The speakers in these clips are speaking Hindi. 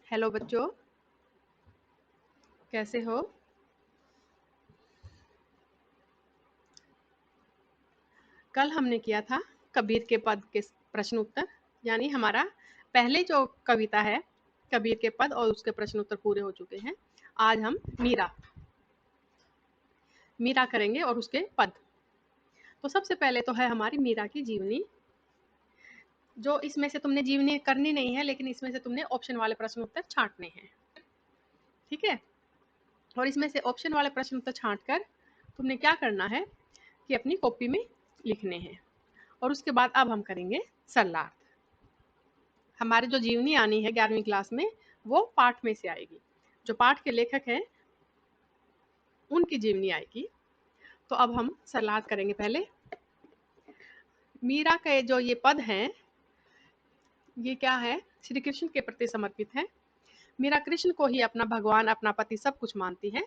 हेलो बच्चों, कैसे हो? कल हमने किया था कबीर के पद के प्रश्न उत्तर, यानी हमारा पहले जो कविता है कबीर के पद और उसके प्रश्न उत्तर पूरे हो चुके हैं। आज हम मीरा मीरा करेंगे और उसके पद। तो सबसे पहले तो है हमारी मीरा की जीवनी, जो इसमें से तुमने जीवनी करनी नहीं है, लेकिन इसमें से तुमने ऑप्शन वाले प्रश्न उत्तर छांटने हैं। ठीक है? और इसमें से ऑप्शन वाले प्रश्न उत्तर छांट कर तुमने क्या करना है कि अपनी कॉपी में लिखने हैं। और उसके बाद अब हम करेंगे शरणार्थ। हमारी जो जीवनी आनी है 11वीं क्लास में, वो पाठ में से आएगी। जो पाठ के लेखक हैं उनकी जीवनी आएगी। तो अब हम शरणार्थ करेंगे। पहले मीरा के जो ये पद हैं, ये क्या है? श्री कृष्ण के प्रति समर्पित है। मीरा कृष्ण को ही अपना भगवान, अपना पति सब कुछ मानती है।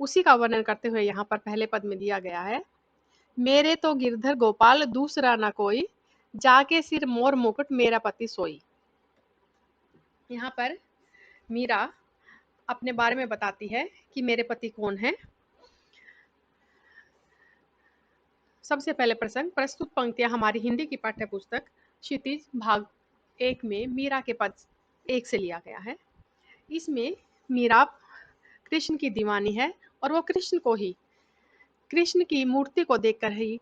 उसी का वर्णन करते हुए यहाँ पर पहले पद में दिया गया है, मेरे तो गिरधर गोपाल दूसरा न कोई, जाके सिर मोर मुकुट मेरा पति सोई। यहाँ पर मीरा अपने बारे में बताती है कि मेरे पति कौन है। सबसे पहले प्रसंग, प्रस्तुत पंक्तियां हमारी हिंदी की पाठ्य पुस्तक क्षितिज भाग 1 में मीरा के पद 1 से लिया गया है। इसमें मीरा कृष्ण की दीवानी है और वो कृष्ण को ही, कृष्ण की मूर्ति को देखकर ही,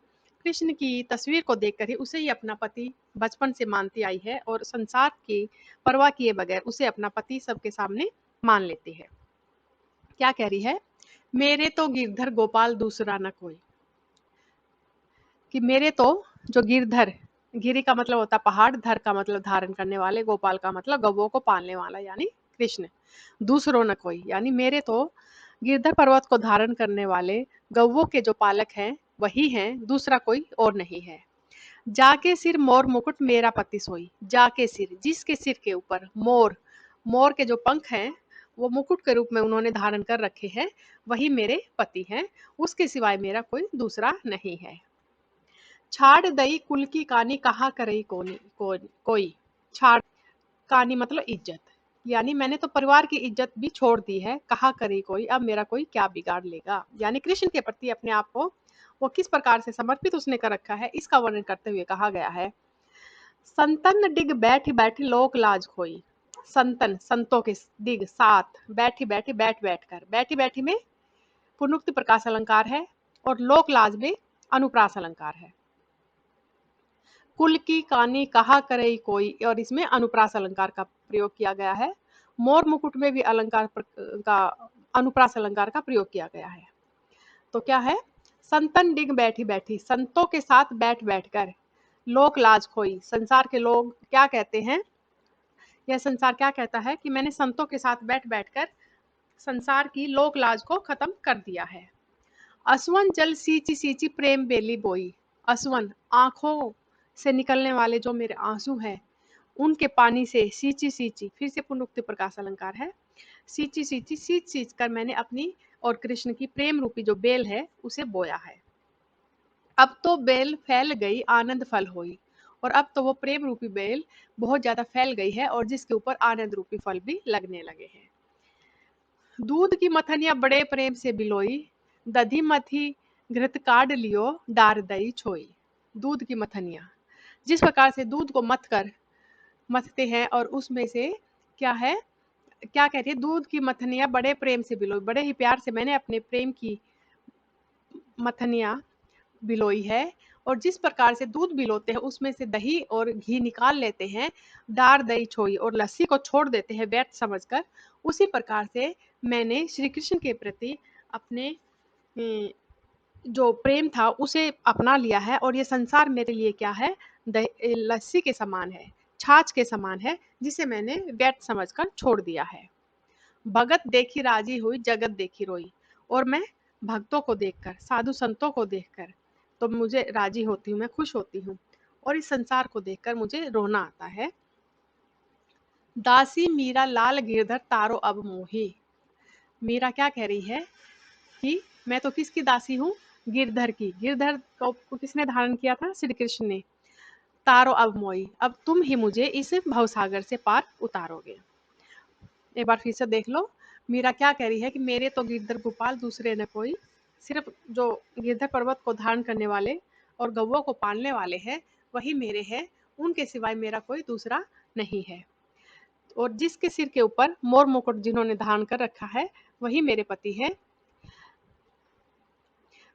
कृष्ण की तस्वीर को देखकर ही उसे ही अपना पति बचपन से मानती आई है और संसार की परवाह किए बगैर उसे अपना पति सबके सामने मान लेती है। क्या कह रही है? मेरे तो गिरधर गोपाल दूसरा न कोई, कि मेरे तो जो गिरधर, गिरी का मतलब होता पहाड़, धर का मतलब धारण करने वाले, गोपाल का मतलब गौओं को पालने वाला यानी कृष्ण, दूसरों न कोई यानी मेरे तो गिरधर पर्वत को धारण करने वाले गौओं के जो पालक हैं वही हैं, दूसरा कोई और नहीं है। जाके सिर मोर मुकुट मेरा पति सोई, जाके सिर, जिसके सिर के ऊपर मोर, मोर के जो पंख हैं वो मुकुट के रूप में उन्होंने धारण कर रखे हैं, वही मेरे पति हैं, उसके सिवाय मेरा कोई दूसरा नहीं है। छाड़ दई कुल की कानी कहा करई कोई। छाड़, कानी मतलब इज्जत, यानी मैंने तो परिवार की इज्जत भी छोड़ दी है, कहा करे कोई, अब मेरा कोई क्या बिगाड़ लेगा। यानी कृष्ण के प्रति अपने आप को वो किस प्रकार से समर्पित उसने कर रखा है, इसका वर्णन करते हुए कहा गया है, संतन डिग बैठी बैठी लोक लाज खोई। संतन, संतों के डिग साथ, बैठी बैठी बैठ बैठ कर, बैठी बैठी में पुनरुक्ति प्रकाश अलंकार है और लोक लाज में अनुप्रास अलंकार है। कुल की कानी कहा करे कोई, और इसमें अनुप्रास अलंकार का प्रयोग किया गया है। मोर मुकुट में भी अलंकार का, अनुप्रास अलंकार का प्रयोग किया गया है। तो क्या है? संतन डिग बैठी बैठी, संतों के साथ बैठ बैठकर, लोक लाज खोई, संसार के लोग क्या कहते हैं, यह संसार क्या कहता है कि मैंने संतों के साथ बैठ बैठकर संसार की लोक लाज को खत्म कर दिया है। असवन जल सींची सींची प्रेम बेली बोई, असवन आंखों से निकलने वाले जो मेरे आंसू हैं उनके पानी से सींची सींची, फिर से पुनरुक्ति प्रकाश अलंकार है, सींची सींची, सींच सींच कर मैंने अपनी और कृष्ण की प्रेम रूपी जो बेल है उसे बोया है। अब तो बेल फैल गई आनंद फल हुई, और अब तो वो प्रेम रूपी बेल बहुत ज्यादा फैल गई है और जिसके ऊपर आनंद रूपी फल भी लगने लगे हैं। दूध की मथनिया बड़े प्रेम से बिलोई, दधी मथी घृत काढ़ लियो डार दई छोई। दूध की मथनिया, जिस प्रकार से दूध को मथ कर मथते हैं और उसमें से क्या है, क्या कहती है, दूध की मथनिया बड़े प्रेम से बिलोई, बड़े ही प्यार से मैंने अपने प्रेम की मथनिया बिलोई है, और जिस प्रकार से दूध बिलोते हैं उसमें से दही और घी निकाल लेते हैं, डार दही छोई, और लस्सी को छोड़ देते हैं व्यर्थ समझकर, उसी प्रकार से मैंने श्री कृष्ण के प्रति अपने जो प्रेम था उसे अपना लिया है, और ये संसार मेरे लिए क्या है, लस्सी के समान है, छाछ के समान है, जिसे मैंने व्यर्थ समझकर छोड़ दिया है। भगत देखी राजी हुई जगत देखी रोई, और मैं भक्तों को देखकर, साधु संतों को देखकर तो मुझे राजी होती हूँ, मैं खुश होती हूँ, और इस संसार को देखकर मुझे रोना आता है। दासी मीरा लाल गिरधर तारो अब मोही, मीरा क्या कह रही है कि मैं तो किसकी दासी हूँ, गिरधर की। गिरधर को किसने धारण किया था? श्री कृष्ण ने। तारो अब मोई, अब तुम ही मुझे इस भवसागर से पार उतारोगे। एक बार फिर से देख लो, मीरा क्या कह रही है कि मेरे तो गिरधर गोपाल दूसरे न कोई, सिर्फ जो गिरधर पर्वत को धारण करने वाले और गौओं को पालने वाले हैं वही मेरे हैं, उनके सिवाय मेरा कोई दूसरा नहीं है। और जिसके सिर के ऊपर मोर मुकुट जिन्होंने धारण कर रखा है वही मेरे पति है।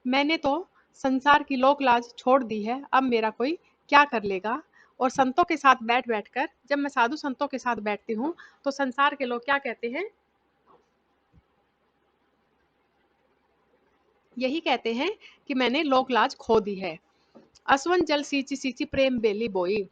मैंने तो संसार की लोक लाज छोड़ दी है, अब मेरा कोई क्या कर लेगा। और संतों के साथ बैठ बैठकर, जब मैं साधु संतों के साथ बैठती हूँ तो संसार के लोग क्या कहते हैं, यही कहते हैं कि मैंने लोक लाज खो दी है। असवन जल सींची सींची प्रेम बेली बोई,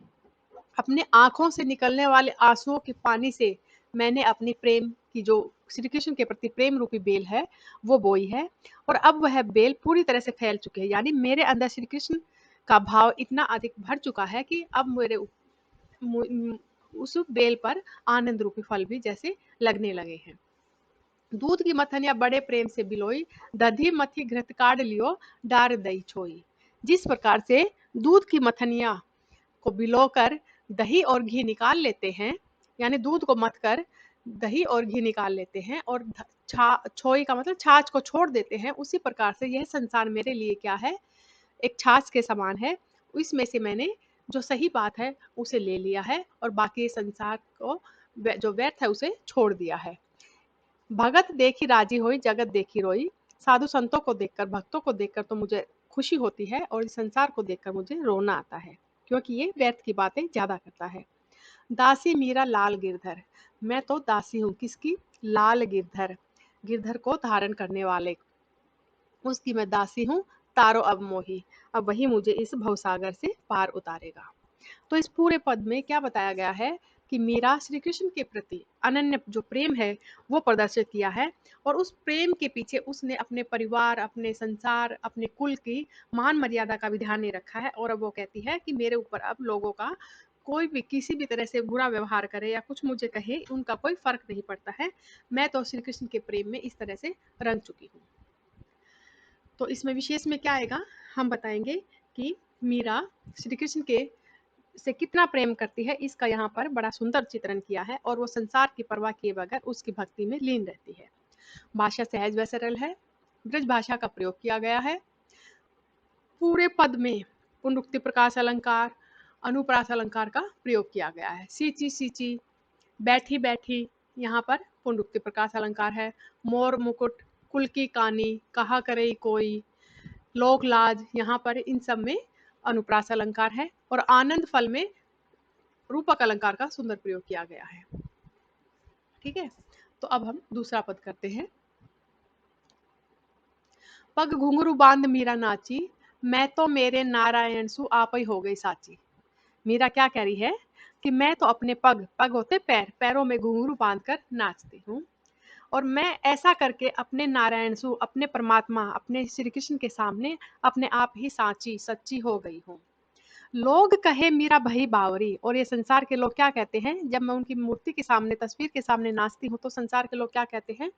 अपने आंखों से निकलने वाले आंसुओं के पानी से मैंने अपनी प्रेम की जो श्री कृष्ण के प्रति प्रेम रूपी बेल है वो बोई है। और अब वह बेल पूरी तरह से फैल चुकी है, यानी मेरे अंदर श्री कृष्ण का भाव इतना अधिक भर चुका है कि अब मेरे उस बेल पर आनंद रूपी फल भी जैसे लगने लगे हैं। दूध की मथनिया बड़े प्रेम से बिलोई, दधी मथी घृत काढ़ लियो, डार दई छोई। जिस प्रकार से दूध की मथनिया को भिगोकर दही और घी निकाल लेते हैं, यानी दूध को मथ कर दही और घी निकाल लेते हैं और छोई का मतलब छाछ को छोड़ देते हैं, उसी प्रकार से यह संसार मेरे लिए क्या है, एक छाछ के समान है। इसमें से मैंने जो सही बात है उसे ले लिया है और बाकी संसार को जो व्यर्थ है उसे छोड़ दिया है। भगत देखी राजी होई, जगत देखी रोई। साधु संतों को देखकर, भक्तों को देखकर तो मुझे खुशी होती है और इस संसार को देखकर मुझे रोना आता है, क्योंकि ये व्यर्थ की बातें ज्यादा करता है। दासी मीरा लाल गिरधर, मैं तो दासी हूँ किसकी, लाल गिरधर, गिरधर को धारण करने वाले, उसकी मैं दासी हूँ। तारो अब मोही, अब वही मुझे इस भवसागर से पार उतारेगा। तो इस पूरे पद में क्या बताया गया है कि मीरा श्री कृष्ण के प्रति अनन्य जो प्रेम है वो प्रदर्शित किया है, और उस प्रेम के पीछे उसने अपने परिवार, अपने संसार, अपने कुल की मान मर्यादा का भी ध्यान नहीं रखा है। और अब वो कहती है कि मेरे ऊपर अब लोगों का कोई भी किसी भी तरह से बुरा व्यवहार करे या कुछ मुझे कहे, उनका कोई फर्क नहीं पड़ता है, मैं तो श्री कृष्ण के प्रेम में इस तरह से रंग चुकी हूँ। तो इसमें विशेष में क्या आएगा, हम बताएंगे कि मीरा श्री कृष्ण के से कितना प्रेम करती है, इसका यहाँ पर बड़ा सुंदर चित्रण किया है, और वो संसार की परवाह किए बगैर उसकी भक्ति में लीन रहती है। भाषा सहज व सरल है, ब्रज भाषा का प्रयोग किया गया है। पूरे पद में पुनरुक्ति प्रकाश अलंकार, अनुप्रास अलंकार का प्रयोग किया गया है। सींची सींची, बैठी बैठी, यहाँ पर पुनरुक्ति प्रकाश अलंकार है। मोर मुकुट, कुल की कानी, कहा करे कोई, लोक लाज, यहाँ पर इन सब में अनुप्रास अलंकार है। और आनंद फल में रूपक अलंकार का सुंदर प्रयोग किया गया है। ठीक है, तो अब हम दूसरा पद करते हैं। पग घुंघरू बांध मीरा नाची, मैं तो मेरे नारायण सु आप ही हो गई साची। मीरा क्या कह रही है कि मैं तो अपने पग, पग होते पैर, पैरों में घुंघरू बांधकर नाचती हूँ, और मैं ऐसा करके अपने नारायण सु, अपने परमात्मा, अपने श्री कृष्ण के सामने अपने आप ही साची, सच्ची हो गई हूँ। लोग कहे मीरा भई बावरी, और ये संसार के लोग क्या कहते हैं, जब मैं उनकी मूर्ति के सामने, तस्वीर के सामने नाचती हूँ तो संसार के लोग क्या कहते हैं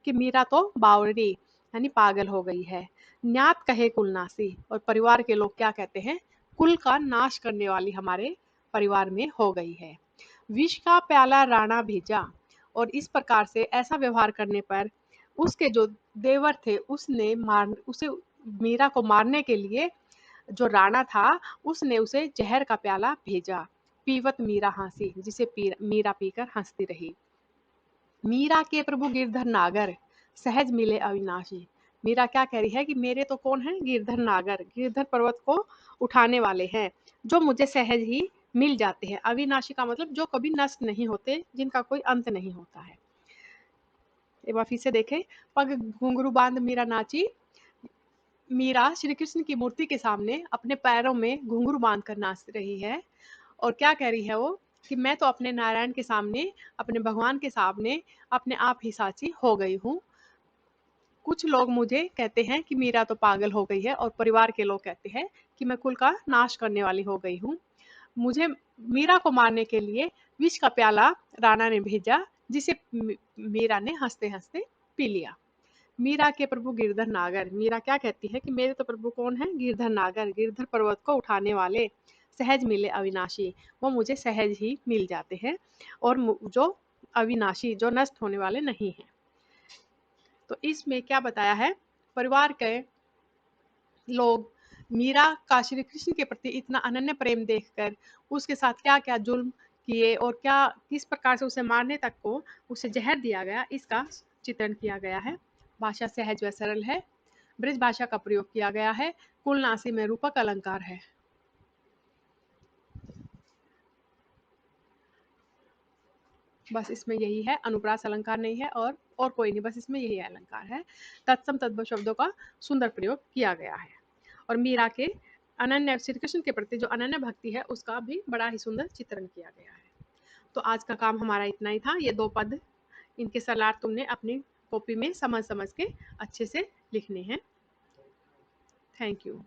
कि मीरा तो बावरी यानी पागल हो गई है। न्यात कहे कुलनासी, और परिवार के लोग क्या कहते हैं, कुल का नाश करने वाली हमारे परिवार में हो गई है। विष का प्याला राणा भेजा, और इस प्रकार से ऐसा व्यवहार करने पर उसके जो देवर थे उसने मार उसे मीरा को मारने के लिए, जो राणा था उसने उसे जहर का प्याला भेजा। पीवत मीरा हंसी, जिसे मीरा पीकर हंसती रही। मीरा के प्रभु गिरधर नागर, सहज मिले अविनाशी। मीरा क्या कह रही है कि मेरे तो कौन है, गिरधर नागर, गिरधर पर्वत को उठाने वाले हैं, जो मुझे सहज ही मिल जाते हैं। अविनाशी का मतलब जो कभी नष्ट नहीं होते, जिनका कोई अंत नहीं होता है। एक बार फिर से देखें, पग घुंघरू बांध मीरा नाची, मीरा श्री कृष्ण की मूर्ति के सामने अपने पैरों में घुंघरू बांध कर नाच रही है, और क्या कह रही है वो कि मैं तो अपने नारायण के सामने, अपने भगवान के सामने अपने आप ही साची हो गई हूँ। कुछ लोग मुझे कहते हैं कि मीरा तो पागल हो गई है, और परिवार के लोग कहते हैं कि मैं कुल का नाश करने वाली हो गई हूँ। मुझे मीरा को मारने के लिए विष का प्याला राणा ने भेजा, जिसे मीरा ने हंसते हंसते पी लिया। मीरा के प्रभु गिरधर नागर, मीरा क्या कहती है कि मेरे तो प्रभु कौन है, गिरधर नागर, गिरधर पर्वत को उठाने वाले, सहज मिले अविनाशी, वो मुझे सहज ही मिल जाते हैं, और जो अविनाशी, जो नष्ट होने वाले नहीं हैं। तो इसमें क्या बताया है, परिवार के लोग मीरा का श्री कृष्ण के प्रति इतना अनन्य प्रेम देखकर उसके साथ क्या-क्या जुल्म किए और क्या किस प्रकार से उसे मारने तक को उसे ज़हर दिया गया, इसका चित्रण किया गया है। भाषा सहज व सरल है। ब्रज भाषा का प्रयोग किया गया है। कुलनासी में रूपक अलंकार है। बस इसमें यही है, अनुप्रास अलंकार नहीं है और कोई नहीं, बस इसमें यही अलंकार है। तत्सम तद्भव शब्दों का सुंदर प्रयोग किया गया है और मीरा के अनन्य श्री कृष्ण के प्रति जो अनन्य भक्ति है उसका भी बड़ा ही सुंदर चित्रण किया गया है। तो आज का काम हमारा इतना ही था। ये 2 पद, इनके सरलार तुमने अपनी कॉपी में समझ समझ के अच्छे से लिखने हैं। Thank you.